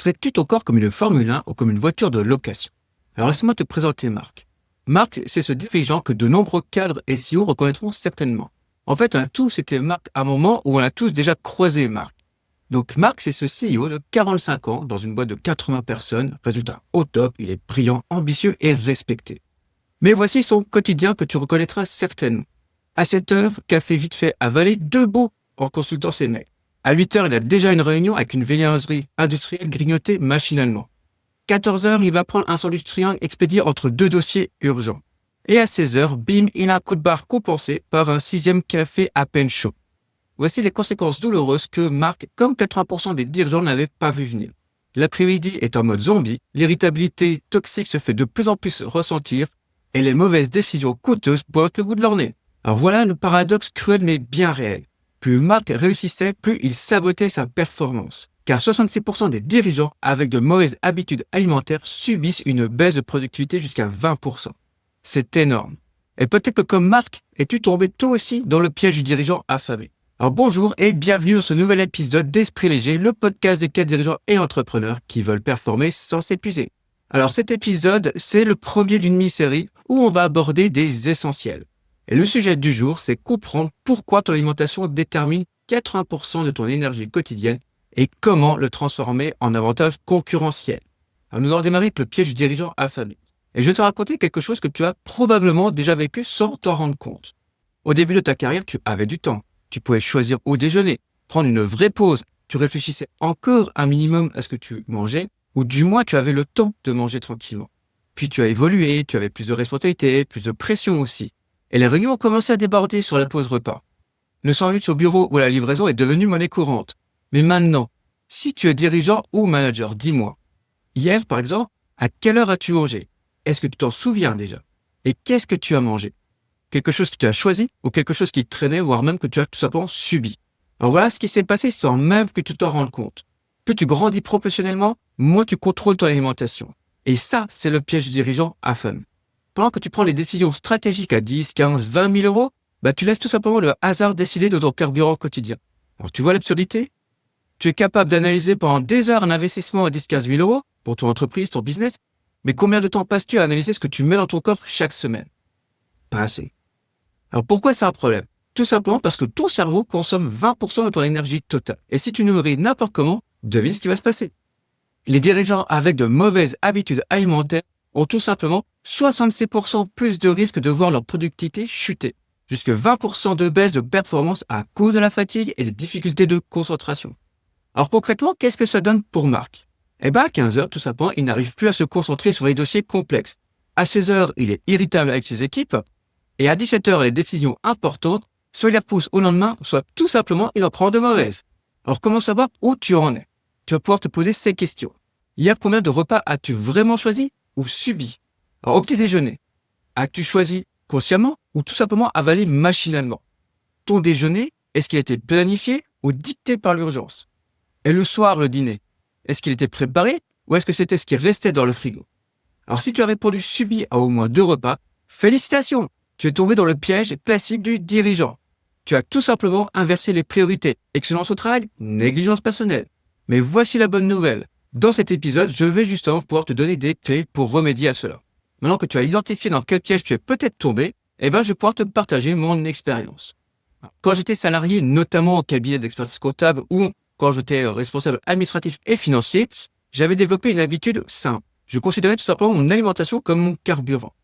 Traites-tu ton corps comme une Formule 1 ou comme une voiture de location? Alors laisse-moi te présenter Marc. Marc, c'est ce dirigeant que de nombreux cadres et CEO reconnaîtront certainement. En fait, un tout, c'était Marc à un moment où on a tous déjà croisé Marc. Donc Marc, c'est ce CEO de 45 ans dans une boîte de 80 personnes. Résultat au top, il est brillant, ambitieux et respecté. Mais voici son quotidien que tu reconnaîtras certainement. À 7 heures, café vite fait avalé debout en consultant ses mails. À 8 heures, il a déjà une réunion avec une viennoiserie industrielle grignotée machinalement. 14 heures, il va prendre un sandwich triangle expédié entre deux dossiers urgents. Et à 16 heures, bim, il a un coup de barre compensé par un 6e café à peine chaud. Voici les conséquences douloureuses que Marc, comme 80% des dirigeants, n'avaient pas vu venir. L'après-midi est en mode zombie, l'irritabilité toxique se fait de plus en plus ressentir et les mauvaises décisions coûteuses pointent le bout de leur nez. Alors voilà le paradoxe cruel mais bien réel. Plus Marc réussissait, plus il sabotait sa performance. Car 66% des dirigeants avec de mauvaises habitudes alimentaires subissent une baisse de productivité jusqu'à 20%. C'est énorme. Et peut-être que comme Marc, es-tu tombé toi aussi dans le piège du dirigeant affamé? Alors bonjour et bienvenue dans ce nouvel épisode d'Esprit Léger, le podcast des 4 dirigeants et entrepreneurs qui veulent performer sans s'épuiser. Alors cet épisode, c'est le premier d'une mini-série où on va aborder des essentiels. Et le sujet du jour, c'est comprendre pourquoi ton alimentation détermine 80% de ton énergie quotidienne et comment le transformer en avantage concurrentiel. Alors nous allons démarrer avec le piège du dirigeant affamé. Et je vais te raconter quelque chose que tu as probablement déjà vécu sans t'en rendre compte. Au début de ta carrière, tu avais du temps. Tu pouvais choisir au déjeuner, prendre une vraie pause. Tu réfléchissais encore un minimum à ce que tu mangeais, ou du moins tu avais le temps de manger tranquillement. Puis tu as évolué, tu avais plus de responsabilités, plus de pression aussi. Et les réunions ont commencé à déborder sur la pause repas. Le sandwich au bureau ou la livraison est devenu monnaie courante. Mais maintenant, si tu es dirigeant ou manager, dis-moi. Hier, par exemple, à quelle heure as-tu mangé? Est-ce que tu t'en souviens déjà? Et qu'est-ce que tu as mangé? Quelque chose que tu as choisi ou quelque chose qui traînait, voire même que tu as tout simplement subi? Alors voilà ce qui s'est passé sans même que tu t'en rendes compte. Plus tu grandis professionnellement, moins tu contrôles ton alimentation. Et ça, c'est le piège du dirigeant affamé. Pendant que tu prends les décisions stratégiques à 10, 15, 20 000 euros, tu laisses tout simplement le hasard décider de ton carburant quotidien. Alors tu vois l'absurdité? Tu es capable d'analyser pendant des heures un investissement à 10, 15 000 euros pour ton entreprise, ton business, mais combien de temps passes-tu à analyser ce que tu mets dans ton coffre chaque semaine? Pas assez. Alors pourquoi c'est un problème? Tout simplement parce que ton cerveau consomme 20% de ton énergie totale. Et si tu nourris n'importe comment, devine ce qui va se passer. Les dirigeants avec de mauvaises habitudes alimentaires ont tout simplement 66% plus de risques de voir leur productivité chuter. Jusque 20% de baisse de performance à cause de la fatigue et des difficultés de concentration. Alors concrètement, qu'est-ce que ça donne pour Marc? À 15 heures, tout simplement, il n'arrive plus à se concentrer sur les dossiers complexes. À 16 heures, il est irritable avec ses équipes. Et à 17 heures, les décisions importantes, soit il les repousse au lendemain, soit tout simplement, il en prend de mauvaises. Alors comment savoir où tu en es? Tu vas pouvoir te poser ces questions. Hier, combien de repas as-tu vraiment choisi ou subi? Alors au petit déjeuner, as-tu choisi consciemment ou tout simplement avalé machinalement? Ton déjeuner, est-ce qu'il a été planifié ou dicté par l'urgence? Et le soir, le dîner, est-ce qu'il était préparé ou est-ce que c'était ce qui restait dans le frigo? Alors si tu as répondu subi à au moins 2 repas, félicitations! Tu es tombé dans le piège classique du dirigeant. Tu as tout simplement inversé les priorités. Excellence au travail, négligence personnelle. Mais voici la bonne nouvelle. Dans cet épisode, je vais justement pouvoir te donner des clés pour remédier à cela. Maintenant que tu as identifié dans quel piège tu es peut-être tombé, je vais pouvoir te partager mon expérience. Quand j'étais salarié, notamment au cabinet d'expertise comptable ou quand j'étais responsable administratif et financier, j'avais développé une habitude simple. Je considérais tout simplement mon alimentation comme mon carburant.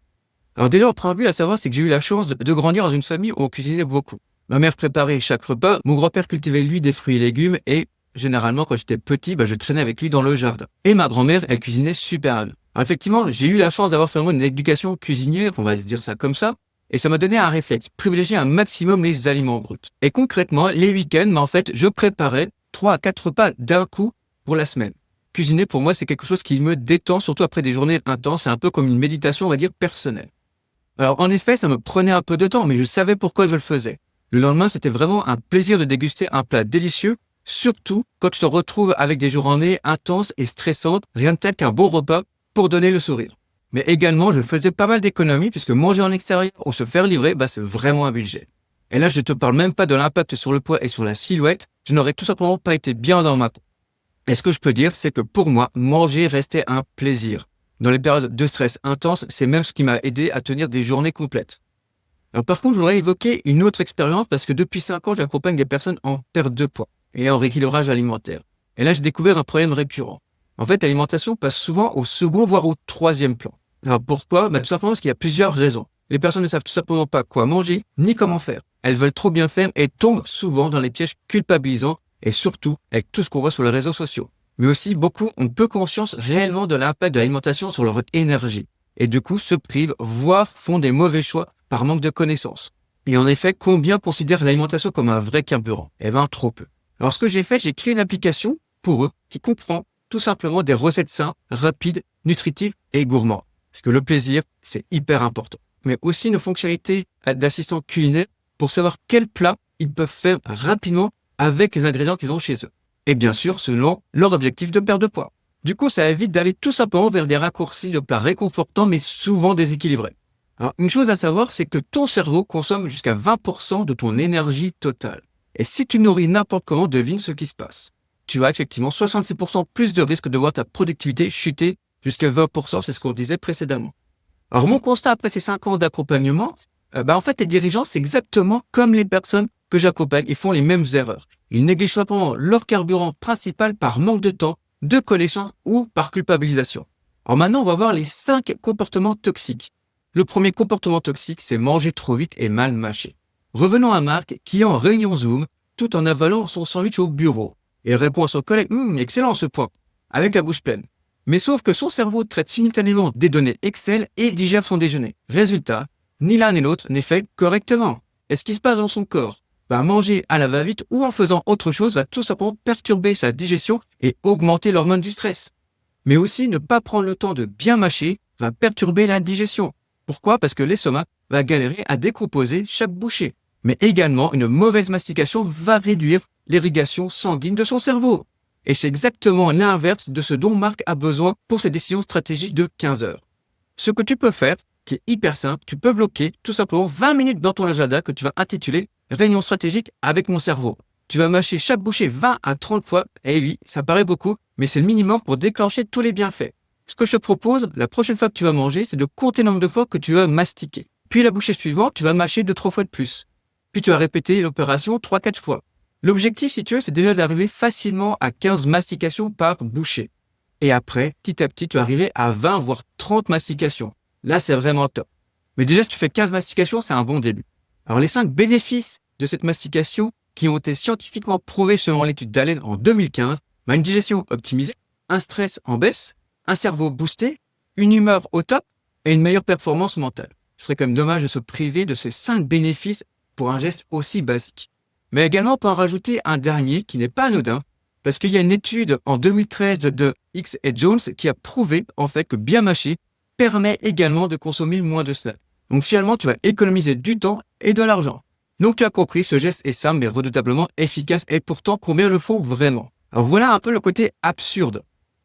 Alors déjà, en préambule à savoir, c'est que j'ai eu la chance de grandir dans une famille où on cuisinait beaucoup. Ma mère préparait chaque repas, mon grand-père cultivait lui des fruits et légumes et généralement quand j'étais petit, je traînais avec lui dans le jardin. Et ma grand-mère, elle cuisinait super bien. Alors effectivement, j'ai eu la chance d'avoir fait une éducation cuisinière, on va dire ça comme ça, et ça m'a donné un réflexe, privilégier un maximum les aliments bruts. Et concrètement, les week-ends, je préparais 3 à 4 repas d'un coup pour la semaine. Cuisiner pour moi, c'est quelque chose qui me détend, surtout après des journées intenses, c'est un peu comme une méditation, on va dire, personnelle. Alors en effet, ça me prenait un peu de temps, mais je savais pourquoi je le faisais. Le lendemain, c'était vraiment un plaisir de déguster un plat délicieux, surtout quand tu te retrouves avec des journées intenses et stressantes, rien de tel qu'un bon repas pour donner le sourire. Mais également, je faisais pas mal d'économies puisque manger en extérieur ou se faire livrer, c'est vraiment un budget. Et là, je te parle même pas de l'impact sur le poids et sur la silhouette, je n'aurais tout simplement pas été bien dans ma peau. Et ce que je peux dire, c'est que pour moi, manger restait un plaisir. Dans les périodes de stress intense, c'est même ce qui m'a aidé à tenir des journées complètes. Alors par contre, je voudrais évoquer une autre expérience parce que depuis 5 ans, j'accompagne des personnes en perte de poids et en rééquilibrage alimentaire. Et là, j'ai découvert un problème récurrent. En fait, l'alimentation passe souvent au second, voire au troisième plan. Alors pourquoi? Tout simplement parce qu'il y a plusieurs raisons. Les personnes ne savent tout simplement pas quoi manger, ni comment faire. Elles veulent trop bien faire et tombent souvent dans les pièges culpabilisants et surtout avec tout ce qu'on voit sur les réseaux sociaux. Mais aussi, beaucoup ont peu conscience réellement de l'impact de l'alimentation sur leur énergie. Et du coup, se privent, voire font des mauvais choix par manque de connaissances. Et en effet, combien considèrent l'alimentation comme un vrai carburant? Eh bien, trop peu. Alors, ce que j'ai fait, j'ai créé une application pour eux qui comprend tout simplement des recettes simples, rapides, nutritives et gourmandes. Parce que le plaisir, c'est hyper important. Mais aussi une fonctionnalité d'assistant culinaire pour savoir quels plats ils peuvent faire rapidement avec les ingrédients qu'ils ont chez eux. Et bien sûr, selon leur objectif de perte de poids. Du coup, ça évite d'aller tout simplement vers des raccourcis de plats réconfortants mais souvent déséquilibrés. Alors, une chose à savoir, c'est que ton cerveau consomme jusqu'à 20% de ton énergie totale. Et si tu nourris n'importe comment, devine ce qui se passe. Tu as effectivement 66% plus de risque de voir ta productivité chuter jusqu'à 20%, c'est ce qu'on disait précédemment. Alors, mon constat après ces 5 ans d'accompagnement, en fait, les dirigeants, c'est exactement comme les personnes que j'accompagne, ils font les mêmes erreurs. Ils négligent simplement leur carburant principal par manque de temps, de connaissances ou par culpabilisation. Alors maintenant, on va voir les 5 comportements toxiques. Le premier comportement toxique, c'est manger trop vite et mal mâcher. Revenons à Marc qui est en réunion Zoom tout en avalant son sandwich au bureau. Et répond à son collègue, excellent ce point, avec la bouche pleine. Mais sauf que son cerveau traite simultanément des données Excel et digère son déjeuner. Résultat, ni l'un ni l'autre n'est fait correctement. Et ce qui se passe dans son corps, manger à la va-vite ou en faisant autre chose va tout simplement perturber sa digestion et augmenter l'hormone du stress. Mais aussi, ne pas prendre le temps de bien mâcher va perturber la digestion. Pourquoi? Parce que l'estomac va galérer à décomposer chaque bouchée. Mais également, une mauvaise mastication va réduire l'irrigation sanguine de son cerveau. Et c'est exactement l'inverse de ce dont Marc a besoin pour ses décisions stratégiques de 15 heures. Ce que tu peux faire, qui est hyper simple, tu peux bloquer tout simplement 20 minutes dans ton agenda que tu vas intituler « Réunion stratégique avec mon cerveau ». Tu vas mâcher chaque bouchée 20 à 30 fois. Et oui, ça paraît beaucoup, mais c'est le minimum pour déclencher tous les bienfaits. Ce que je te propose, la prochaine fois que tu vas manger, c'est de compter le nombre de fois que tu vas mastiquer. Puis la bouchée suivante, tu vas mâcher 2-3 fois de plus. Puis tu vas répéter l'opération 3-4 fois. L'objectif, si tu veux, c'est déjà d'arriver facilement à 15 mastications par bouchée. Et après, petit à petit, tu vas arriver à 20 voire 30 mastications. Là, c'est vraiment top. Mais déjà, si tu fais 15 mastications, c'est un bon début. Alors, les 5 bénéfices de cette mastication qui ont été scientifiquement prouvés selon l'étude d'Allen en 2015, une digestion optimisée, un stress en baisse, un cerveau boosté, une humeur au top et une meilleure performance mentale. Ce serait quand même dommage de se priver de ces 5 bénéfices pour un geste aussi basique. Mais également, on peut en rajouter un dernier qui n'est pas anodin, parce qu'il y a une étude en 2013 de X et Jones qui a prouvé en fait que bien mâcher permet également de consommer moins de snacks. Donc finalement, tu vas économiser du temps et de l'argent. Donc tu as compris, ce geste est simple mais redoutablement efficace et pourtant combien le font vraiment. Alors voilà un peu le côté absurde.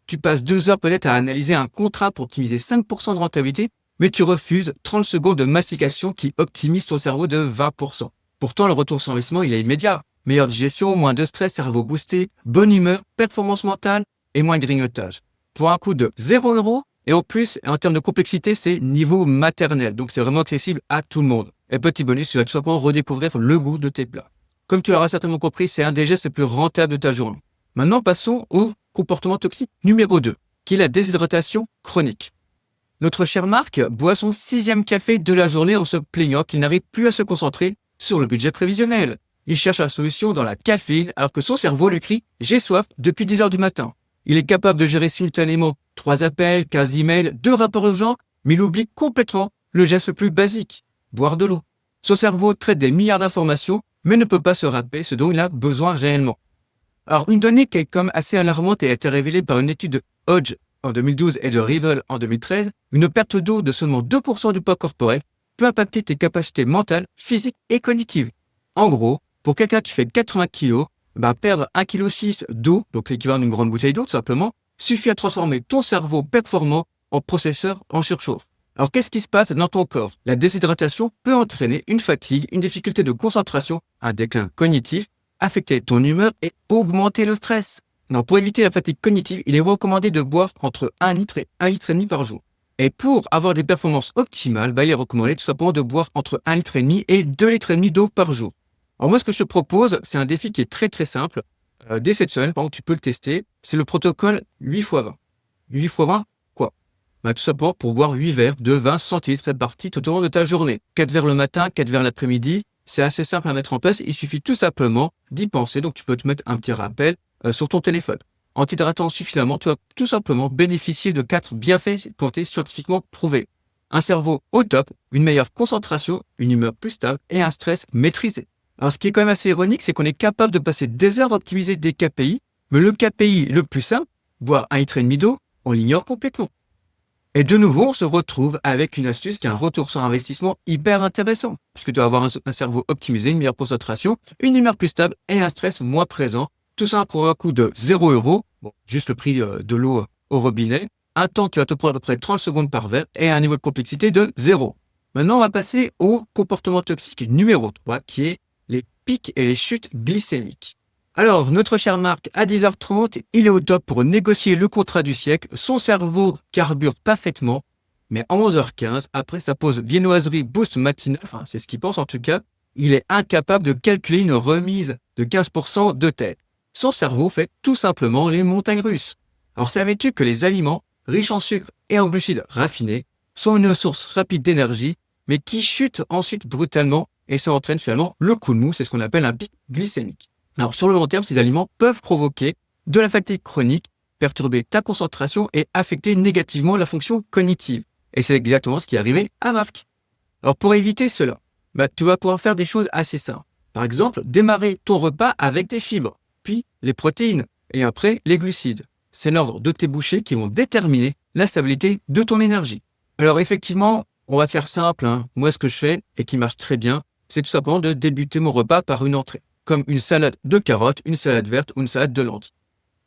Tu passes 2 heures peut-être à analyser un contrat pour optimiser 5% de rentabilité, mais tu refuses 30 secondes de mastication qui optimise ton cerveau de 20%. Pourtant, le retour sur investissement, il est immédiat. Meilleure digestion, moins de stress, cerveau boosté, bonne humeur, performance mentale et moins de grignotage. Pour un coût de 0 € et en plus, en termes de complexité, c'est niveau maternel. Donc, c'est vraiment accessible à tout le monde. Et petit bonus, tu vas tout simplement redécouvrir le goût de tes plats. Comme tu l'auras certainement compris, c'est un des gestes les plus rentables de ta journée. Maintenant, passons au comportement toxique numéro 2, qui est la déshydratation chronique. Notre cher Marc boit son 6e café de la journée en se plaignant qu'il n'arrive plus à se concentrer sur le budget prévisionnel. Il cherche la solution dans la caféine alors que son cerveau lui crie « J'ai soif » depuis 10 heures du matin. Il est capable de gérer simultanément 3 appels, 15 emails, 2 rapports urgents, mais il oublie complètement le geste le plus basique, boire de l'eau. Son cerveau traite des milliards d'informations, mais ne peut pas se rappeler ce dont il a besoin réellement. Alors, une donnée qui est comme assez alarmante et a été révélée par une étude de Hodge en 2012 et de Rivel en 2013, une perte d'eau de seulement 2% du poids corporel peut impacter tes capacités mentales, physiques et cognitives. En gros, pour quelqu'un qui fait 80 kg, perdre 1,6 kg d'eau, donc l'équivalent d'une grande bouteille d'eau tout simplement, suffit à transformer ton cerveau performant en processeur en surchauffe. Alors qu'est-ce qui se passe dans ton corps? La déshydratation peut entraîner une fatigue, une difficulté de concentration, un déclin cognitif, affecter ton humeur et augmenter le stress. Alors, pour éviter la fatigue cognitive, il est recommandé de boire entre 1 litre et 1,5 litre par jour. Et pour avoir des performances optimales, il est recommandé tout simplement de boire entre 1,5 litre et 2,5 litres d'eau par jour. Alors moi, ce que je te propose, c'est un défi qui est très très simple. Dès cette semaine, par exemple, tu peux le tester. C'est le protocole 8x20. 8x20, quoi? Tout simplement pour boire 8 verres de 20 centilitres répartis tout au long de ta journée. 4 verres le matin, 4 verres l'après-midi. C'est assez simple à mettre en place. Il suffit tout simplement d'y penser. Donc, tu peux te mettre un petit rappel sur ton téléphone. En t'hydratant suffisamment, tu vas tout simplement bénéficier de 4 bienfaits qui ont été scientifiquement prouvés. Un cerveau au top, une meilleure concentration, une humeur plus stable et un stress maîtrisé. Alors, ce qui est quand même assez ironique, c'est qu'on est capable de passer des heures à optimiser des KPI, mais le KPI le plus simple, boire 1,5 litre d'eau, on l'ignore complètement. Et de nouveau, on se retrouve avec une astuce qui a un retour sur investissement hyper intéressant, puisque tu vas avoir un cerveau optimisé, une meilleure concentration, une humeur plus stable et un stress moins présent. Tout ça pour un coût de 0 €, bon, juste le prix de l'eau au robinet, un temps qui va te prendre à peu près 30 secondes par verre et un niveau de complexité de 0. Maintenant, on va passer au comportement toxique numéro 3, qui est les pics et les chutes glycémiques. Alors, notre cher Marc, à 10h30, il est au top pour négocier le contrat du siècle. Son cerveau carbure parfaitement, mais à 11h15, après sa pause viennoiserie boost matinale, enfin, c'est ce qu'il pense en tout cas, il est incapable de calculer une remise de 15% de tête. Son cerveau fait tout simplement les montagnes russes. Alors, savais-tu que les aliments riches en sucre et en glucides raffinés sont une source rapide d'énergie, mais qui chutent ensuite brutalement et ça entraîne finalement le coup de mou, c'est ce qu'on appelle un pic glycémique. Alors, sur le long terme, ces aliments peuvent provoquer de la fatigue chronique, perturber ta concentration et affecter négativement la fonction cognitive. Et c'est exactement ce qui est arrivé à Marc. Alors, pour éviter cela, tu vas pouvoir faire des choses assez simples. Par exemple, démarrer ton repas avec des fibres, puis les protéines et après les glucides. C'est l'ordre de tes bouchées qui vont déterminer la stabilité de ton énergie. Alors, effectivement, on va faire simple. Moi, ce que je fais et qui marche très bien, c'est tout simplement de débuter mon repas par une entrée, comme une salade de carottes, une salade verte ou une salade de lentilles.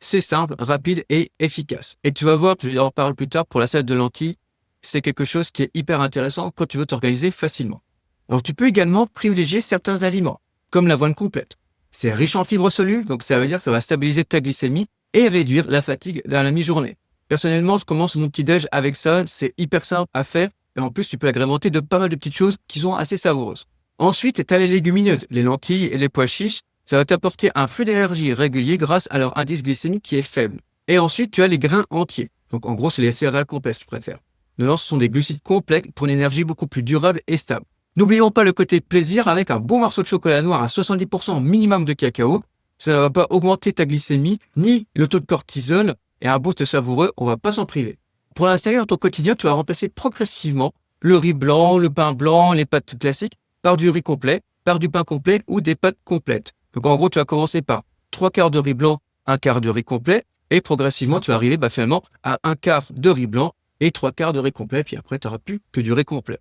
C'est simple, rapide et efficace. Et tu vas voir, je en parle plus tard pour la salade de lentilles, c'est quelque chose qui est hyper intéressant quand tu veux t'organiser facilement. Alors tu peux également privilégier certains aliments, comme l'avoine complète. C'est riche en fibres solubles, donc ça veut dire que ça va stabiliser ta glycémie et réduire la fatigue dans la mi-journée. Personnellement, je commence mon petit-déj avec ça, c'est hyper simple à faire et en plus tu peux l'agrémenter de pas mal de petites choses qui sont assez savoureuses. Ensuite, tu as les légumineuses, les lentilles et les pois chiches. Ça va t'apporter un flux d'énergie régulier grâce à leur indice glycémique qui est faible. Et ensuite, tu as les grains entiers. Donc, en gros, c'est les céréales complètes, si tu préfères. Dedans, ce sont des glucides complets pour une énergie beaucoup plus durable et stable. N'oublions pas le côté plaisir avec un bon morceau de chocolat noir à 70% minimum de cacao. Ça ne va pas augmenter ta glycémie, ni le taux de cortisol. Et un boost savoureux, on ne va pas s'en priver. Pour l'installer dans ton quotidien, tu vas remplacer progressivement le riz blanc, le pain blanc, les pâtes classiques par du riz complet, par du pain complet ou des pâtes complètes. Donc en gros, tu vas commencer par 3/4 de riz blanc, 1/4 de riz complet, et progressivement, tu vas arriver finalement à 1/4 de riz blanc et 3/4 de riz complet, puis après, tu n'auras plus que du riz complet.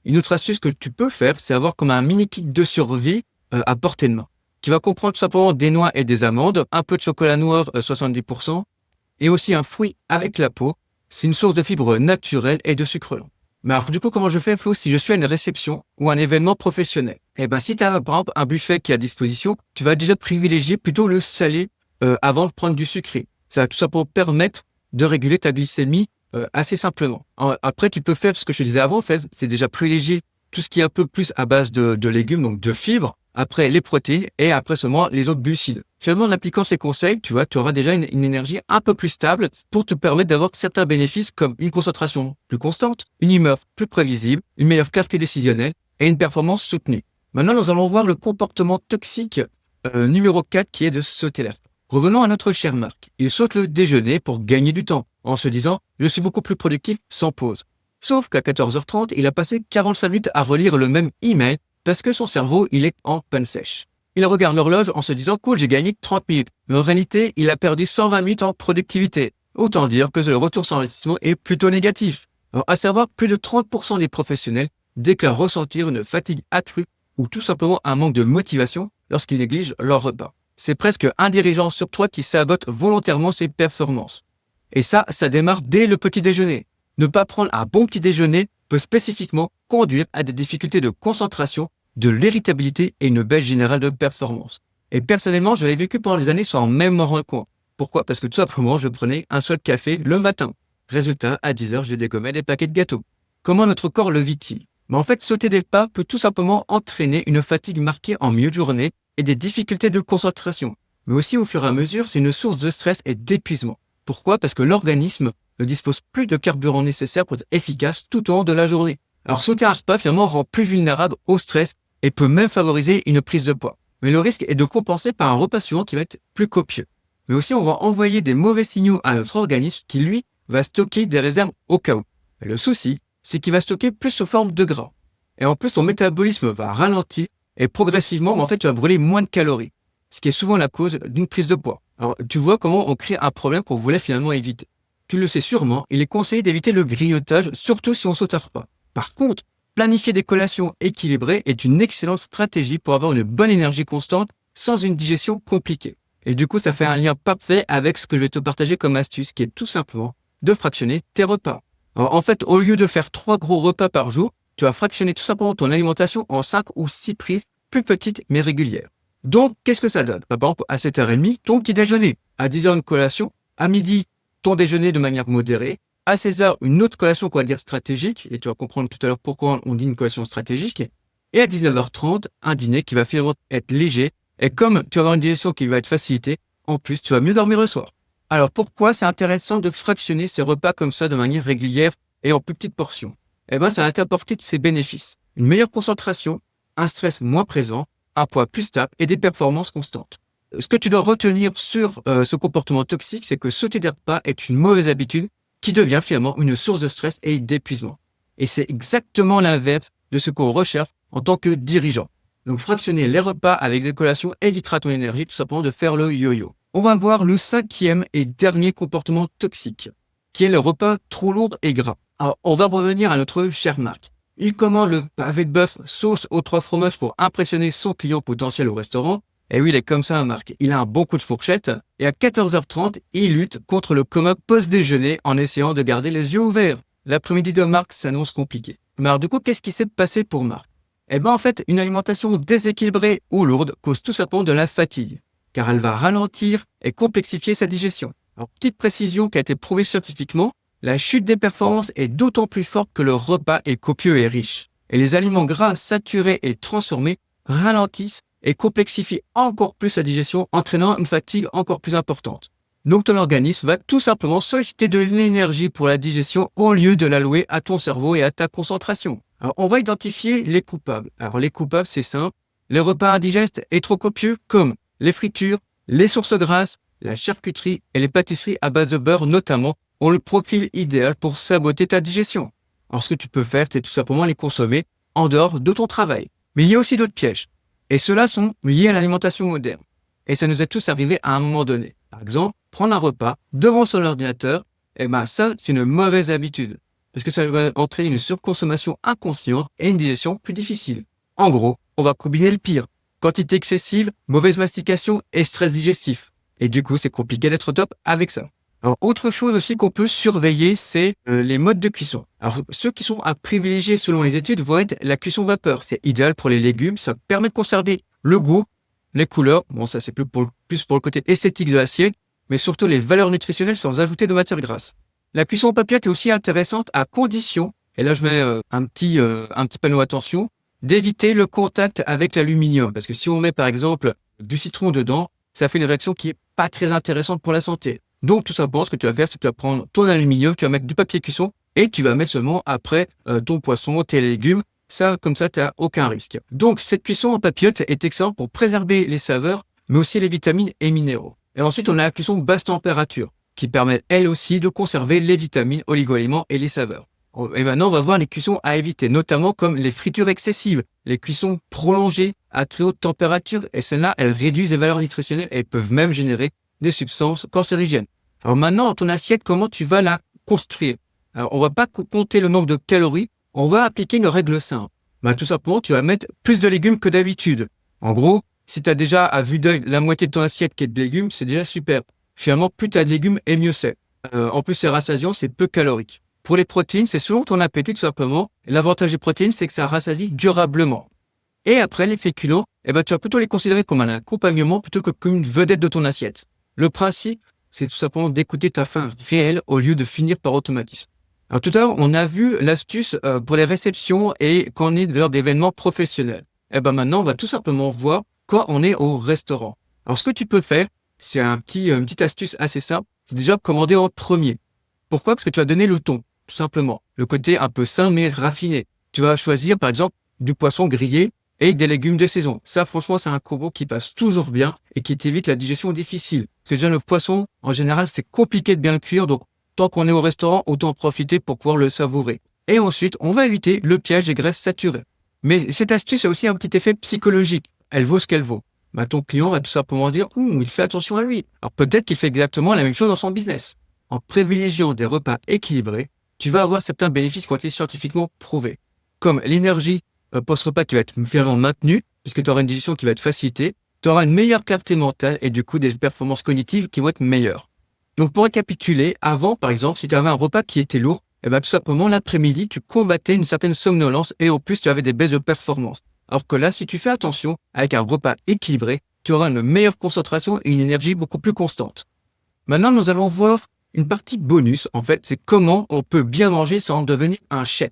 Une autre astuce que tu peux faire, c'est avoir comme un mini kit de survie à portée de main, qui va comprendre tout simplement des noix et des amandes, un peu de chocolat noir 70%, et aussi un fruit avec la peau. C'est une source de fibres naturelles et de sucre lent. Mais alors, du coup, comment je fais, Flo, si je suis à une réception ou un événement professionnel? Si tu as, par exemple, un buffet qui est à disposition, tu vas déjà privilégier plutôt le salé avant de prendre du sucré. Ça va tout simplement permettre de réguler ta glycémie assez simplement. Après, tu peux faire ce que je te disais avant, en fait, c'est déjà privilégier tout ce qui est un peu plus à base de légumes, donc de fibres, après les protéines et après seulement les autres glucides. Finalement, en appliquant ces conseils, tu auras déjà une énergie un peu plus stable pour te permettre d'avoir certains bénéfices comme une concentration plus constante, une humeur plus prévisible, une meilleure clarté décisionnelle et une performance soutenue. Maintenant, nous allons voir le comportement toxique numéro 4 qui est de sauter l'air. Revenons à notre cher Marc. Il saute le déjeuner pour gagner du temps en se disant « je suis beaucoup plus productif sans pause ». Sauf qu'à 14h30, il a passé 45 minutes à relire le même email parce que son cerveau, il est en panne sèche. Il regarde l'horloge en se disant « cool, j'ai gagné 30 minutes ». Mais en réalité, il a perdu 120 minutes en productivité. Autant dire que le retour sur investissement est plutôt négatif. Alors, à savoir, plus de 30% des professionnels déclarent ressentir une fatigue accrue ou tout simplement un manque de motivation lorsqu'ils négligent leur repas. C'est presque un dirigeant sur 3 qui sabote volontairement ses performances. Et ça démarre dès le petit déjeuner. Ne pas prendre un bon petit déjeuner peut spécifiquement conduire à des difficultés de concentration, de l'irritabilité et une baisse générale de performance. Et personnellement, je l'ai vécu pendant des années sans même m'en rendre compte. Pourquoi? Parce que tout simplement, je prenais un seul café le matin. Résultat, à 10 heures, je dégommais des paquets de gâteaux. Comment notre corps le vit-il? En fait, sauter des pas peut tout simplement entraîner une fatigue marquée en milieu de journée et des difficultés de concentration. Mais aussi, au fur et à mesure, c'est une source de stress et d'épuisement. Pourquoi? Parce que l'organisme ne dispose plus de carburant nécessaire pour être efficace tout au long de la journée. Alors, sauter un repas, finalement, rend plus vulnérable au stress et peut même favoriser une prise de poids. Mais le risque est de compenser par un repas suivant qui va être plus copieux. Mais aussi, on va envoyer des mauvais signaux à notre organisme qui, lui, va stocker des réserves au cas où. Mais le souci, c'est qu'il va stocker plus sous forme de gras. Et en plus, ton métabolisme va ralentir et progressivement, en fait, tu vas brûler moins de calories. Ce qui est souvent la cause d'une prise de poids. Alors, tu vois comment on crée un problème qu'on voulait finalement éviter. Tu le sais sûrement, il est conseillé d'éviter le grignotage, surtout si on saute un repas. Par contre, planifier des collations équilibrées est une excellente stratégie pour avoir une bonne énergie constante sans une digestion compliquée. Et du coup, ça fait un lien parfait avec ce que je vais te partager comme astuce, qui est tout simplement de fractionner tes repas. Alors, en fait, au lieu de faire 3 gros repas par jour, tu vas fractionner tout simplement ton alimentation en 5 ou 6 prises plus petites mais régulières. Donc, qu'est-ce que ça donne? Par exemple, à 7h30, ton petit déjeuner. À 10h, une collation. À midi, ton déjeuner de manière modérée. À 16h, une autre collation qu'on va dire stratégique. Et tu vas comprendre tout à l'heure pourquoi on dit une collation stratégique. Et à 19h30, un dîner qui va finalement être léger. Et comme tu vas avoir une digestion qui va être facilitée, en plus, tu vas mieux dormir le soir. Alors, pourquoi c'est intéressant de fractionner ces repas comme ça de manière régulière et en plus petites portions? Ça va t'apporter de ses bénéfices. Une meilleure concentration, un stress moins présent, un poids plus stable et des performances constantes. Ce que tu dois retenir sur ce comportement toxique, c'est que sauter des repas est une mauvaise habitude qui devient finalement une source de stress et d'épuisement. Et c'est exactement l'inverse de ce qu'on recherche en tant que dirigeant. Donc, fractionner les repas avec des collations évitera ton énergie tout simplement de faire le yo-yo. On va voir le 5e et dernier comportement toxique, qui est le repas trop lourd et gras. Alors, on va revenir à notre cher Marc. Il commande le pavé de bœuf sauce aux 3 fromages pour impressionner son client potentiel au restaurant. Et oui, il est comme ça, Marc. Il a un bon coup de fourchette. Et à 14h30, il lutte contre le coma post-déjeuner en essayant de garder les yeux ouverts. L'après-midi de Marc s'annonce compliqué. Mais alors, du coup, qu'est-ce qui s'est passé pour Marc? En fait, une alimentation déséquilibrée ou lourde cause tout simplement de la fatigue, car elle va ralentir et complexifier sa digestion. Alors, petite précision qui a été prouvée scientifiquement, la chute des performances est d'autant plus forte que le repas est copieux et riche. Et les aliments gras saturés et transformés ralentissent et complexifient encore plus la digestion, entraînant une fatigue encore plus importante. Donc ton organisme va tout simplement solliciter de l'énergie pour la digestion au lieu de l'allouer à ton cerveau et à ta concentration. Alors on va identifier les coupables. Alors les coupables, c'est simple. Les repas indigestes et trop copieux comme les fritures, les sources grasses, la charcuterie et les pâtisseries à base de beurre notamment ont le profil idéal pour saboter ta digestion. Alors ce que tu peux faire, c'est tout simplement les consommer en dehors de ton travail. Mais il y a aussi d'autres pièges. Et ceux-là sont liés à l'alimentation moderne. Et ça nous est tous arrivé à un moment donné. Par exemple, prendre un repas devant son ordinateur, ça, c'est une mauvaise habitude. Parce que ça va entraîner une surconsommation inconsciente et une digestion plus difficile. En gros, on va combiner le pire. Quantité excessive, mauvaise mastication et stress digestif. Et du coup, c'est compliqué d'être au top avec ça. Alors, autre chose aussi qu'on peut surveiller, c'est les modes de cuisson. Alors, ceux qui sont à privilégier selon les études vont être la cuisson vapeur. C'est idéal pour les légumes, ça permet de conserver le goût, les couleurs. Bon, ça c'est plus pour le côté esthétique de l'assiette, mais surtout les valeurs nutritionnelles sans ajouter de matière grasse. La cuisson papillote est aussi intéressante à condition, et là je mets un petit panneau attention, d'éviter le contact avec l'aluminium. Parce que si on met par exemple du citron dedans, ça fait une réaction qui est pas très intéressante pour la santé. Donc tout simplement, ce que tu vas faire, c'est que tu vas prendre ton aluminium, tu vas mettre du papier cuisson et tu vas mettre seulement après ton poisson, tes légumes. Ça, comme ça, tu n'as aucun risque. Donc cette cuisson en papillote est excellente pour préserver les saveurs, mais aussi les vitamines et minéraux. Et ensuite, on a la cuisson basse température, qui permet elle aussi de conserver les vitamines, oligo-éléments et les saveurs. Et maintenant, on va voir les cuissons à éviter, notamment comme les fritures excessives, les cuissons prolongées à très haute température, et celles-là, elles réduisent les valeurs nutritionnelles et peuvent même générer des substances cancérigènes. Alors maintenant, dans ton assiette, comment tu vas la construire? Alors, on va pas compter le nombre de calories, on va appliquer une règle simple. Tout simplement, tu vas mettre plus de légumes que d'habitude. En gros, si tu as déjà à vue d'œil la moitié de ton assiette qui est de légumes, c'est déjà super. Finalement, plus tu as de légumes et mieux c'est. En plus, c'est rassasiant, c'est peu calorique. Pour les protéines, c'est selon ton appétit tout simplement. L'avantage des protéines, c'est que ça rassasie durablement. Et après, les féculents, tu vas plutôt les considérer comme un accompagnement plutôt que comme une vedette de ton assiette. Le principe, c'est tout simplement d'écouter ta faim réelle au lieu de finir par automatisme. Alors tout à l'heure, on a vu l'astuce pour les réceptions et quand on est lors d'événements professionnels. Et ben maintenant, on va tout simplement voir quand on est au restaurant. Alors ce que tu peux faire, c'est une petite astuce assez simple, c'est déjà commander en premier. Pourquoi? Parce que tu vas donner le ton, tout simplement. Le côté un peu sain mais raffiné. Tu vas choisir par exemple du poisson grillé et des légumes de saison. Ça, franchement, c'est un combo qui passe toujours bien et qui t'évite la digestion difficile. Parce que déjà, le poisson, en général, c'est compliqué de bien le cuire. Donc, tant qu'on est au restaurant, autant en profiter pour pouvoir le savourer. Et ensuite, on va éviter le piège des graisses saturées. Mais cette astuce a aussi un petit effet psychologique. Elle vaut ce qu'elle vaut. Bah, ton client va tout simplement dire, il fait attention à lui. Alors peut-être qu'il fait exactement la même chose dans son business. En privilégiant des repas équilibrés, tu vas avoir certains bénéfices qui ont été scientifiquement prouvés. Comme l'énergie post-repas qui va être finalement maintenue, puisque tu auras une digestion qui va être facilitée, tu auras une meilleure clarté mentale et du coup des performances cognitives qui vont être meilleures. Donc pour récapituler, avant par exemple, si tu avais un repas qui était lourd, tout simplement l'après-midi, tu combattais une certaine somnolence et en plus tu avais des baisses de performance. Alors que là, si tu fais attention, avec un repas équilibré, tu auras une meilleure concentration et une énergie beaucoup plus constante. Maintenant, nous allons voir une partie bonus, en fait, c'est comment on peut bien manger sans devenir un chef.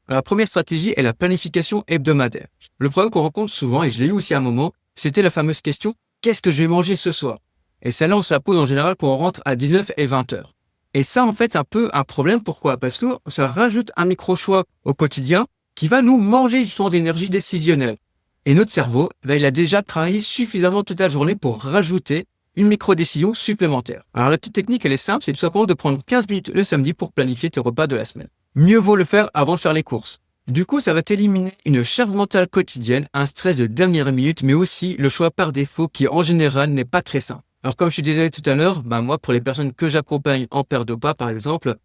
Alors, la première stratégie est la planification hebdomadaire. Le problème qu'on rencontre souvent, et je l'ai eu aussi à un moment, c'était la fameuse question « Qu'est-ce que je vais manger ce soir ?» Et celle-là, on se la pose en général quand on rentre à 19 et 20 heures. Et ça, en fait, c'est un peu un problème. Pourquoi? Parce que ça rajoute un micro-choix au quotidien qui va nous manger justement d'énergie décisionnelle. Et notre cerveau, il a déjà travaillé suffisamment toute la journée pour rajouter une micro-décision supplémentaire. Alors la petite technique, elle est simple, c'est tout simplement de prendre 15 minutes le samedi pour planifier tes repas de la semaine. Mieux vaut le faire avant de faire les courses. Du coup, ça va t'éliminer une charge mentale quotidienne, un stress de dernière minute, mais aussi le choix par défaut qui en général n'est pas très sain. Alors comme je te disais tout à l'heure, moi pour les personnes que j'accompagne en perte de poids par exemple,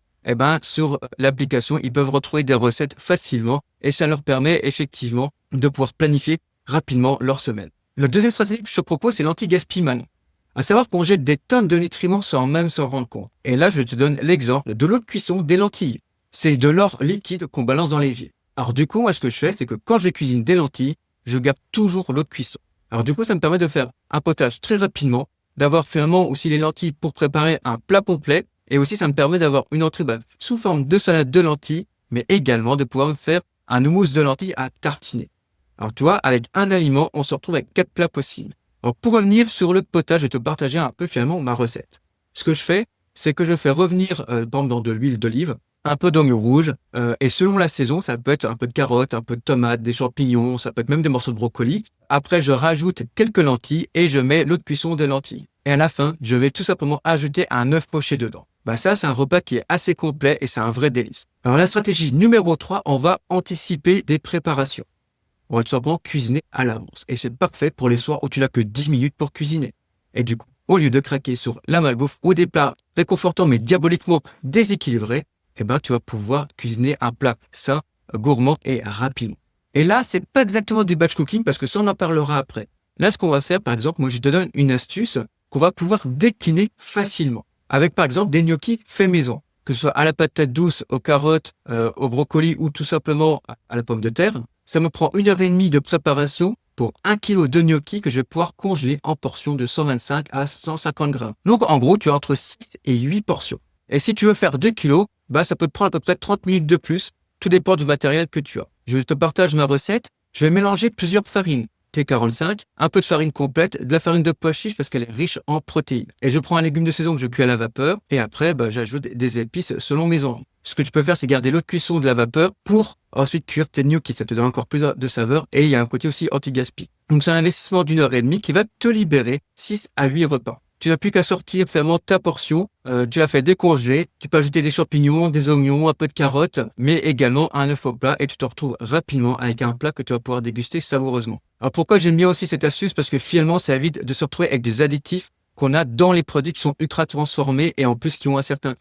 sur l'application, ils peuvent retrouver des recettes facilement et ça leur permet effectivement de pouvoir planifier rapidement leur semaine. La deuxième stratégie que je te propose, c'est l'anti-gaspillement. À savoir qu'on jette des tonnes de nutriments sans même s'en rendre compte. Et là, je te donne l'exemple de l'eau de cuisson des lentilles. C'est de l'or liquide qu'on balance dans l'évier. Alors du coup, moi, ce que je fais, c'est que quand je cuisine des lentilles, je garde toujours l'eau de cuisson. Alors du coup, ça me permet de faire un potage très rapidement, d'avoir finalement aussi les lentilles pour préparer un plat complet. Et aussi, ça me permet d'avoir une entrée sous forme de salade de lentilles, mais également de pouvoir me faire un houmous de lentilles à tartiner. Alors tu vois, avec un aliment, on se retrouve avec 4 plats possibles. Alors pour revenir sur le potage, je vais te partager un peu finalement ma recette. Ce que je fais, c'est que je fais revenir par exemple dans de l'huile d'olive, un peu d'oignon rouge, et selon la saison, ça peut être un peu de carottes, un peu de tomates, des champignons, ça peut être même des morceaux de brocoli. Après, je rajoute quelques lentilles et je mets l'eau de cuisson de lentilles. Et à la fin, je vais tout simplement ajouter un œuf poché dedans. Ça, c'est un repas qui est assez complet et c'est un vrai délice. Alors la stratégie numéro 3, on va anticiper des préparations. On va tout simplement cuisiner à l'avance. Et c'est parfait pour les soirs où tu n'as que 10 minutes pour cuisiner. Et du coup, au lieu de craquer sur la malbouffe ou des plats réconfortants mais diaboliquement déséquilibrés, tu vas pouvoir cuisiner un plat sain, gourmand et rapidement. Et là, c'est pas exactement du batch cooking parce que ça, on en parlera après. Là, ce qu'on va faire, par exemple, moi, je te donne une astuce qu'on va pouvoir décliner facilement. Avec, par exemple, des gnocchis faits maison. Que ce soit à la patate douce, aux carottes, au brocoli ou tout simplement à la pomme de terre. Ça me prend 1h30 de préparation pour 1 kg de gnocchis que je vais pouvoir congeler en portions de 125 à 150 grammes. Donc, en gros, tu as entre 6 et 8 portions. Et si tu veux faire 2 kilos, ça peut te prendre à peu près 30 minutes de plus. Tout dépend du matériel que tu as. Je te partage ma recette. Je vais mélanger plusieurs farines. T45, un peu de farine complète, de la farine de pois chiche parce qu'elle est riche en protéines. Et je prends un légume de saison que je cuis à la vapeur et après, j'ajoute des épices selon mes envies. Ce que tu peux faire, c'est garder l'eau de cuisson de la vapeur pour ensuite cuire tes gnocchis. Ça te donne encore plus de saveur et il y a un côté aussi anti-gaspi. Donc c'est un investissement d'1h30 qui va te libérer 6 à 8 repas. Tu n'as plus qu'à sortir finalement ta portion, tu l'as fait décongeler, tu peux ajouter des champignons, des oignons, un peu de carottes, mais également un œuf au plat et tu te retrouves rapidement avec un plat que tu vas pouvoir déguster savoureusement. Alors pourquoi j'aime bien aussi cette astuce? Parce que finalement ça évite de se retrouver avec des additifs qu'on a dans les produits qui sont ultra transformés et en plus qui ont un certain...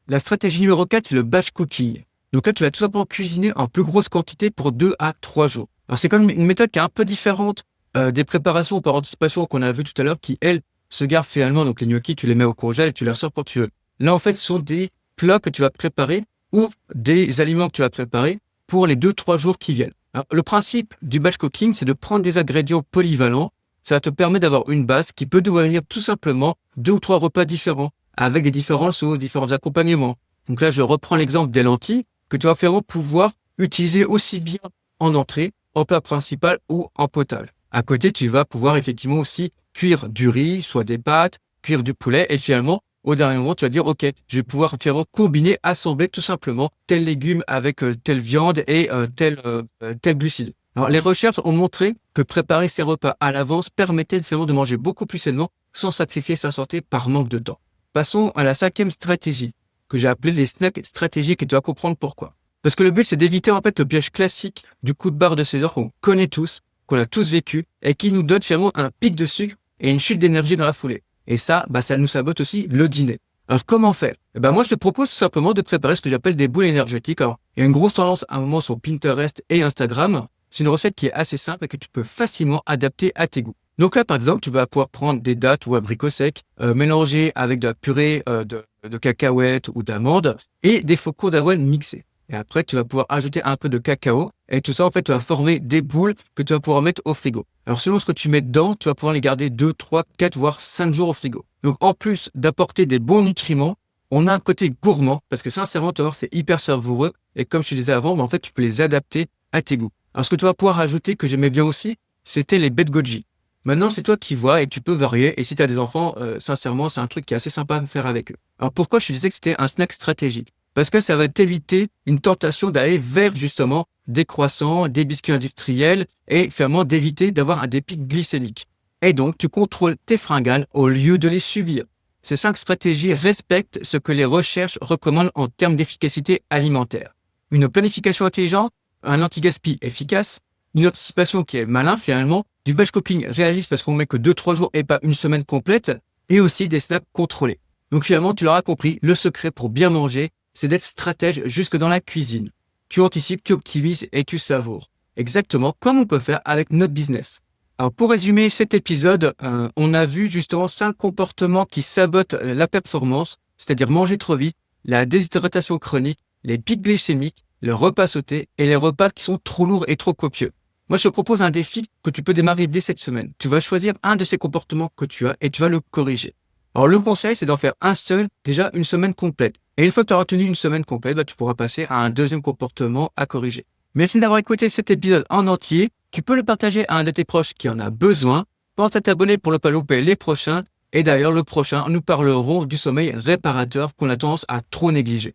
La stratégie numéro 4, c'est le batch cooking. Donc là, tu vas tout simplement cuisiner en plus grosse quantité pour 2 à 3 jours. Alors c'est quand même une méthode qui est un peu différente des préparations par anticipation qu'on a vu tout à l'heure qui, elles, se gardent finalement. Donc les gnocchis, tu les mets au congèle et tu les ressors quand tu veux. Là, en fait, ce sont des plats que tu vas préparer ou des aliments que tu vas préparer pour les 2-3 jours qui viennent. Alors, le principe du batch cooking, c'est de prendre des ingrédients polyvalents ça te permet d'avoir une base qui peut devenir tout simplement 2 ou 3 repas différents, avec des différents sauces, différents accompagnements. Donc là, je reprends l'exemple des lentilles, que tu vas finalement pouvoir utiliser aussi bien en entrée, en plat principal ou en potage. À côté, tu vas pouvoir effectivement aussi cuire du riz, soit des pâtes, cuire du poulet, et finalement, au dernier moment, tu vas dire, OK, je vais pouvoir finalement combiner, assembler tout simplement tel légume avec telle viande et tel glucide. Alors, les recherches ont montré que préparer ces repas à l'avance permettait finalement de manger beaucoup plus sainement sans sacrifier sa santé par manque de temps. Passons à la 5e stratégie, que j'ai appelée les snacks stratégiques, et tu vas comprendre pourquoi. Parce que le but, c'est d'éviter en fait le piège classique du coup de barre de 16 heures qu'on connaît tous, qu'on a tous vécu, et qui nous donne finalement un pic de sucre et une chute d'énergie dans la foulée. Et ça, ça nous sabote aussi le dîner. Alors, comment faire? Moi, je te propose tout simplement de préparer ce que j'appelle des boules énergétiques. Alors, il y a une grosse tendance à un moment sur Pinterest et Instagram. C'est une recette qui est assez simple et que tu peux facilement adapter à tes goûts. Donc là, par exemple, tu vas pouvoir prendre des dattes ou abricots secs, mélanger avec de la purée de cacahuètes ou d'amandes et des flocons d'avoine mixés. Et après, tu vas pouvoir ajouter un peu de cacao. Et tout ça, en fait, tu vas former des boules que tu vas pouvoir mettre au frigo. Alors, selon ce que tu mets dedans, tu vas pouvoir les garder 2, 3, 4, voire 5 jours au frigo. Donc, en plus d'apporter des bons nutriments, on a un côté gourmand. Parce que sincèrement, tu vas voir, c'est hyper savoureux. Et comme je te disais avant, en fait, tu peux les adapter à tes goûts. Alors, ce que tu vas pouvoir ajouter, que j'aimais bien aussi, c'était les baies de goji. Maintenant, c'est toi qui vois et tu peux varier. Et si tu as des enfants, sincèrement, c'est un truc qui est assez sympa à faire avec eux. Alors, pourquoi je te disais que c'était un snack stratégique? Parce que ça va t'éviter une tentation d'aller vers justement des croissants, des biscuits industriels et finalement d'éviter d'avoir un dépic glycémique. Et donc, tu contrôles tes fringales au lieu de les subir. Ces 5 stratégies respectent ce que les recherches recommandent en termes d'efficacité alimentaire. Une planification intelligente, un anti-gaspi efficace, une anticipation qui est malin finalement, du batch cooking réaliste parce qu'on met que 2-3 jours et pas une semaine complète, et aussi des snacks contrôlés. Donc finalement, tu l'auras compris, le secret pour bien manger, c'est d'être stratège jusque dans la cuisine. Tu anticipes, tu optimises et tu savoures. Exactement comme on peut faire avec notre business. Alors pour résumer cet épisode, on a vu justement 5 comportements qui sabotent la performance, c'est-à-dire manger trop vite, la déshydratation chronique, les pics glycémiques, le repas sauté et les repas qui sont trop lourds et trop copieux. Moi, je te propose un défi que tu peux démarrer dès cette semaine. Tu vas choisir un de ces comportements que tu as et tu vas le corriger. Alors, le conseil, c'est d'en faire un seul, déjà une semaine complète. Et une fois que tu auras tenu une semaine complète, tu pourras passer à un deuxième comportement à corriger. Merci d'avoir écouté cet épisode en entier. Tu peux le partager à un de tes proches qui en a besoin. Pense à t'abonner pour ne pas louper les prochains. Et d'ailleurs, le prochain, nous parlerons du sommeil réparateur qu'on a tendance à trop négliger.